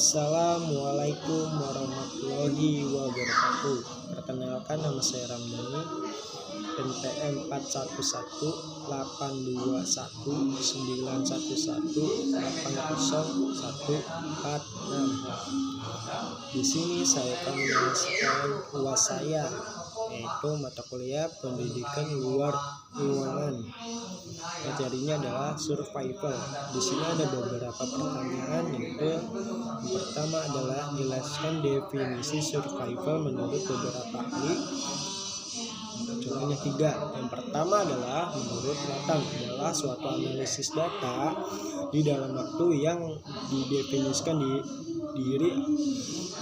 Assalamualaikum warahmatullahi wabarakatuh. Perkenalkan, nama saya Ramdhani, NPM 418181918046. Di sini saya akan menjelaskan UAS saya, yaitu mata kuliah pendidikan luar ruangan. Materinya adalah survival. Di sini ada beberapa pertanyaan, yaitu yang pertama adalah jelaskan definisi survival menurut beberapa ahli. Contohnya 3. Yang pertama adalah menurut Nathan adalah suatu analisis data di dalam waktu yang didefinisikan diri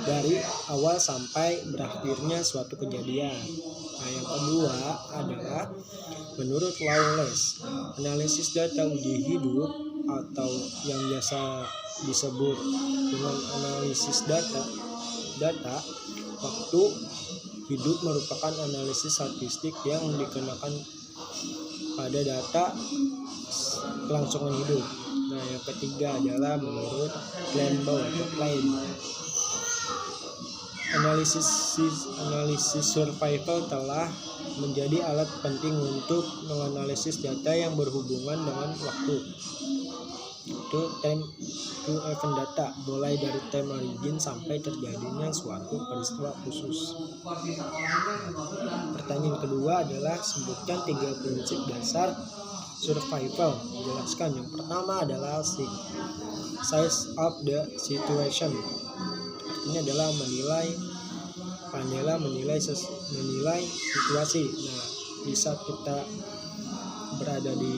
dari awal sampai berakhirnya suatu kejadian. Nah, yang kedua adalah menurut Lawless, analisis data uji hidup atau yang biasa disebut dengan analisis data waktu hidup merupakan analisis statistik yang dikenakan pada data kelangsungan hidup. Nah, yang ketiga adalah menurut Glenbow atau Klein, analisis survival telah menjadi alat penting untuk menganalisis data yang berhubungan dengan waktu. Itu time to event data, mulai dari time origin sampai terjadinya suatu peristiwa khusus. Pertanyaan kedua adalah sebutkan 3 prinsip dasar survival. Jelaskan. Yang pertama adalah size of the situation. Artinya adalah menilai situasi. Nah, di saat kita berada di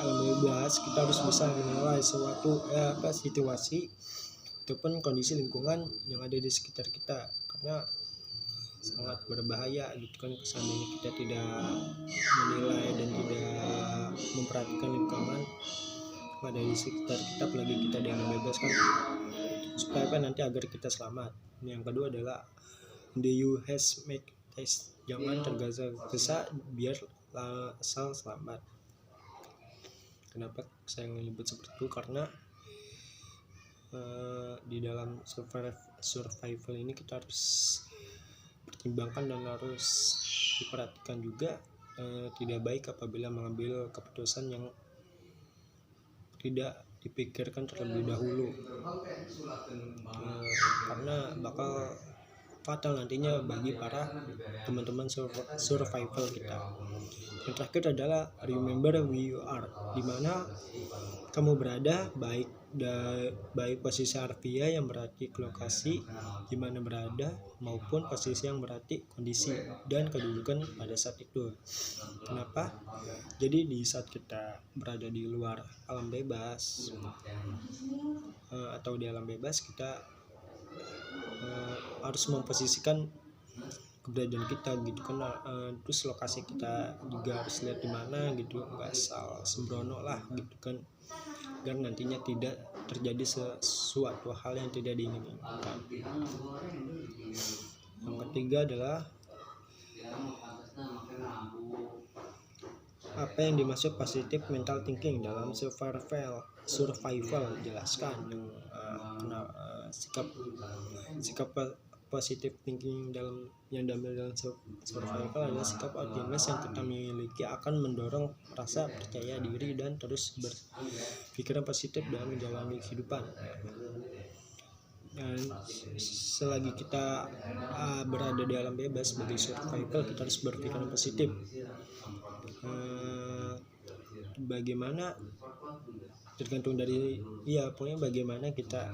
alam bebas, kita harus bisa menilai suatu situasi ataupun kondisi lingkungan yang ada di sekitar kita, karena sangat berbahaya gitu kan seandainya kita tidak menilai dan tidak memperhatikan lingkungan yang ada di sekitar kita, apalagi kita di alam bebas kan, supaya nanti agar kita selamat. Yang kedua adalah the you has make test, jangan tergesa-gesa biar asal selamat. Kenapa saya menyebut seperti itu? Karena di dalam survival ini kita harus pertimbangkan dan harus diperhatikan juga. Tidak baik apabila mengambil keputusan yang tidak dipikirkan terlebih dahulu, karena bakal fatal nantinya bagi para teman-teman survival kita. Yang terakhir adalah remember where you are, dimana kamu berada, baik posisi harfiah yang berarti lokasi di mana berada, maupun posisi yang berarti kondisi dan kedudukan pada saat itu. Kenapa? Jadi di saat kita berada di luar alam bebas atau di alam bebas, kita harus memposisikan keberadaan kita gitu kan, terus lokasi kita juga harus lihat di mana gitu, nggak asal sembrono lah gitu kan, agar nantinya tidak terjadi sesuatu hal yang tidak diinginkan. Yang ketiga adalah apa yang dimaksud positive mental thinking dalam survival. Jelaskan. Sikap positive thinking yang diambil dalam survival adalah sikap optimis yang kita miliki akan mendorong rasa percaya diri dan terus berpikiran positif dalam menjalani kehidupan. Dan selagi kita berada di alam bebas sebagai survival, kita harus berpikiran positif. Bagaimana tergantung dari pokoknya bagaimana kita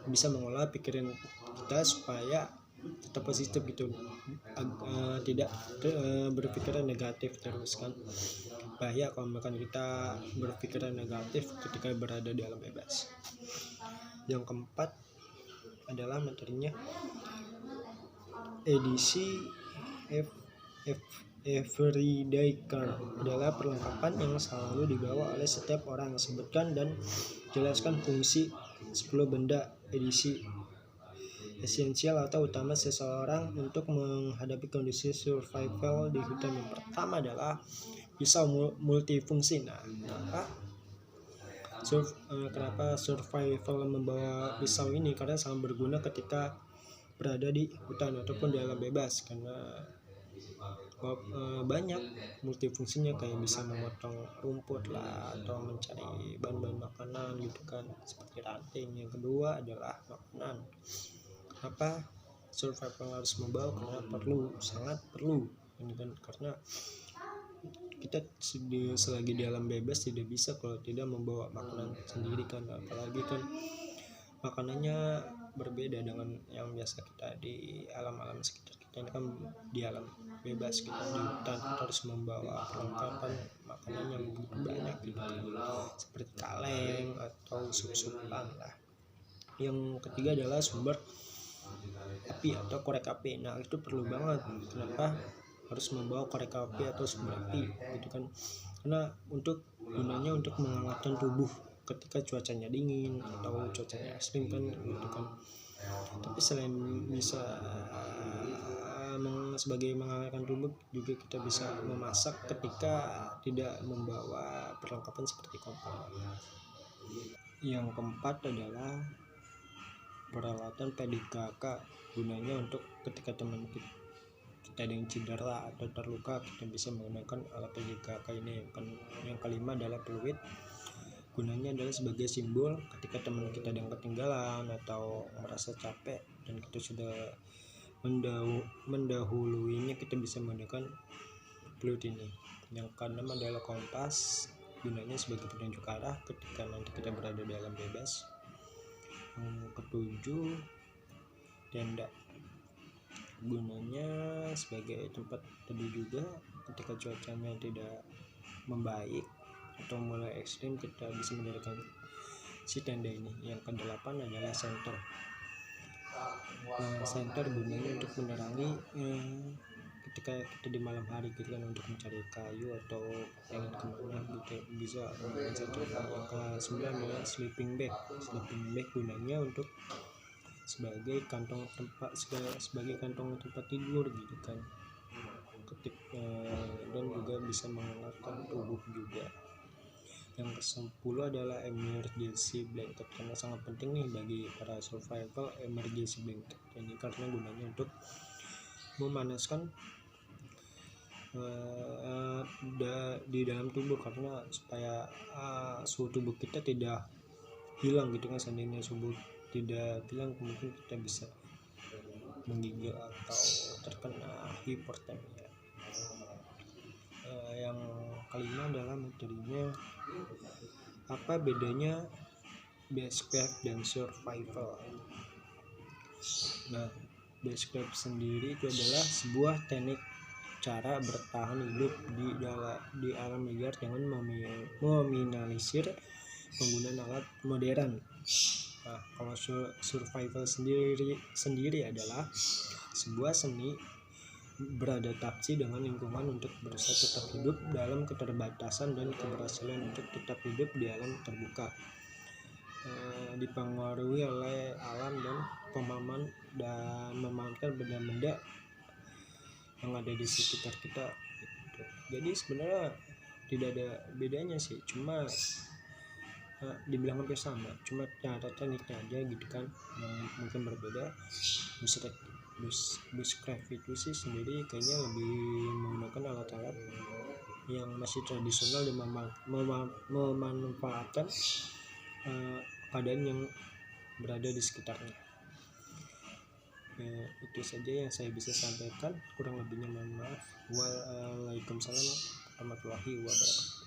bisa mengolah pikiran kita supaya tetap positif gitu, tidak berpikiran negatif terus kan. Bahaya kalau misalkan kita berpikiran negatif ketika berada di alam bebas. Yang keempat adalah materinya edisi everyday car, adalah perlengkapan yang selalu dibawa oleh setiap orang. Sebutkan dan jelaskan fungsi 10 benda edisi esensial atau utama seseorang untuk menghadapi kondisi survival di hutan. Yang pertama adalah pisau multifungsi. Nah, Kenapa survival membawa pisau ini? Karena sangat berguna ketika berada di hutan ataupun di alam bebas, karena banyak multifungsinya, kayak bisa memotong rumput lah atau mencari bahan-bahan makanan gitu kan, seperti ranting. Yang kedua adalah makanan. Kenapa survival harus membawa? Karena sangat perlu ini kan, karena kita selagi di alam bebas tidak bisa kalau tidak membawa makanan sendiri kan, apalagi kan makanannya berbeda dengan yang biasa kita di alam-alam sekitar kita. Ini kan di alam bebas, kita di hutan, kita harus membawa perlengkapan makanan yang begitu banyak gitu, seperti kaleng atau sup-supan lah. Yang ketiga adalah sumber api atau korek api. Nah itu perlu banget. Kenapa harus membawa korek api atau sumber api gitu kan? Karena gunanya untuk menghangatkan tubuh ketika cuacanya dingin atau cuacanya ekstrim kan gitu kan. Tapi selain bisa sebagai menghangatkan tubuh, juga kita bisa memasak ketika tidak membawa perlengkapan seperti kompor. Yang keempat adalah peralatan PDKK. Gunanya untuk ketika teman kita ada yang cedera atau terluka, kita bisa menggunakan alat PDKK ini. Yang kelima adalah peluit. Gunanya adalah sebagai simbol ketika teman kita ada yang ketinggalan atau merasa capek dan kita sudah mendahuluinya, kita bisa menggunakan peluit ini. Yang keenam adalah kompas. Gunanya sebagai penunjuk arah ketika nanti kita berada di alam bebas. Yang ketujuh, tenda. Gunanya sebagai tempat teduh juga ketika cuacanya tidak membaik atau mulai ekstrim, kita bisa mendirikan si tenda ini. Yang kedelapan adalah senter. Senter gunanya untuk menerangi ketika kita di malam hari gitu kan, untuk mencari kayu atau ingin kemana gitu, bisa menggunakan senter. Yang ke-9 adalah sleeping bag. Sleeping bag gunanya untuk sebagai kantong tempat tidur gitu kan, dan juga bisa menghangatkan tubuh juga. Yang ke-10 adalah emergency blanket, karena sangat penting nih bagi para survival emergency blanket ini, karena gunanya untuk memanaskan di dalam tubuh, karena supaya suhu tubuh kita tidak hilang gitu kan. Seandainya suhu tidak hilang, mungkin kita bisa menggigil atau terkena hipotermia. Yang kelima adalah materinya. Apa bedanya basecraft dan survival? Nah, basecraft sendiri itu adalah sebuah teknik cara bertahan hidup di alam liar dengan meminimalisir penggunaan alat modern. Nah, kalau survival sendiri adalah sebuah seni beradaptasi dengan lingkungan untuk berusaha tetap hidup dalam keterbatasan dan keberhasilan untuk tetap hidup di alam terbuka, dipengaruhi oleh alam dan memamerkan benda-benda yang ada di sekitar kita gitu. Jadi sebenarnya tidak ada bedanya sih, cuma dibilang hampir sama, cuma cara tekniknya aja gitu kan yang mungkin berbeda. Bushcraft itu sih sendiri kayaknya lebih menggunakan alat-alat yang masih tradisional dan memanfaatkan keadaan yang berada di sekitarnya. Itu saja yang saya bisa sampaikan, kurang lebihnya mohon maaf. Waalaikumsalam warahmatullahi wabarakatuh.